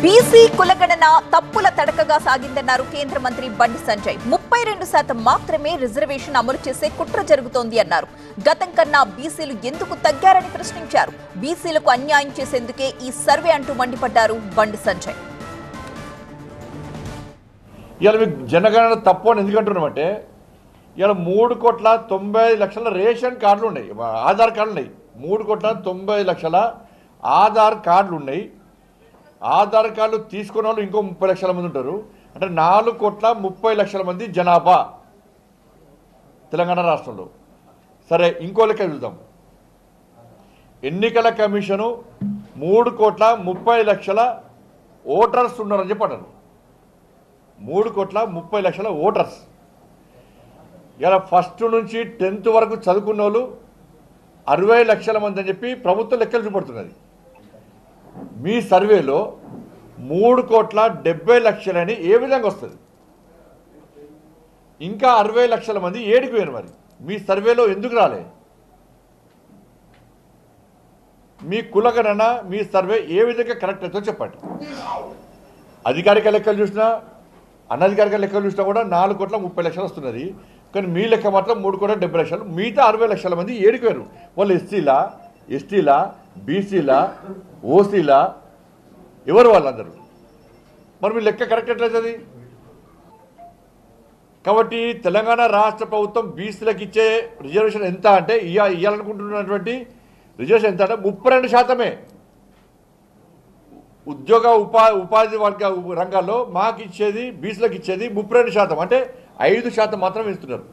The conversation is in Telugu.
బీసీ కులగణన తప్పుల తడకగా సాగిందన్నారు కేంద్ర మంత్రి బండి సంజయ్. 32% మాత్రమే రిజర్వేషన్ అమలు చేసే కుట్ర జరుగుతోంది అన్నారు. గతం కన్నా బీసీలు ఎందుకు తగ్గారని ప్రశ్నించారు. బీసీలకు అన్యాయం చేసేందుకే ఈ సర్వే అంటూ మండిపడ్డారు బండి సంజయ్. ఇవాళ మీకు జనగణన తప్పు అని ఎందుకంటున్నామంటే ఇవాళ 3,90,00,000 రేషన్ కార్డులు ఉన్నాయి, ఆధార్ కార్డులు ఉన్నాయి. 3,90,00,000 ఆధార్ కార్డులు ఉన్నాయి. ఆధార్ కార్డులు తీసుకున్న వాళ్ళు ఇంకో 30 లక్షల మంది ఉంటారు. అంటే 4,30,00,000 మంది జనాభా తెలంగాణ రాష్ట్రంలో. సరే, ఇంకో లెక్క చూద్దాం. ఎన్నికల కమిషను 3,30,00,000 ఓటర్స్ ఉన్నారని చెప్పారు. 3,30,00,000 ఓటర్స్. ఇలా ఫస్ట్ నుంచి 10th వరకు చదువుకున్న వాళ్ళు 60 లక్షల మంది అని చెప్పి ప్రభుత్వం లెక్కలు చూపడుతున్నది. మీ సర్వేలో 3,70,00,000 అని ఏ విధంగా వస్తుంది? ఇంకా 60 లక్షల మంది ఏడికి పోయారు. మరి మీ సర్వేలో ఎందుకు రాలే? మీ కులగణన, మీ సర్వే ఏ విధంగా కరెక్ట్ అవుతుందో చెప్పండి. అధికారిక లెక్కలు చూసినా, అనధికారిక లెక్కలు చూసినా కూడా 4,30,00,000 వస్తున్నది. కానీ మీ లెక్క మాత్రం 3,70,00,000. మిగతా 60 లక్షల మంది ఏడికి పోయారు. వాళ్ళు ఎస్సీలా, ఎస్టీలా, బీసీలా, ఓసీలా, ఎవరు వాళ్ళందరూ? మరి మీ లెక్క కరెక్ట్ ఎట్లయితుంది? కాబట్టి తెలంగాణ రాష్ట్ర ప్రభుత్వం బీసీలకు ఇచ్చే రిజర్వేషన్ ఎంత అంటే ఇవ్వాలనుకుంటున్నటువంటి రిజర్వేషన్ ఎంత అంటే 32%. ఉద్యోగ ఉపాధి వర్గ రంగాల్లో మాకు ఇచ్చేది, బీసీలకు ఇచ్చేది 32%. అంటే 5% మాత్రమే ఇస్తున్నారు.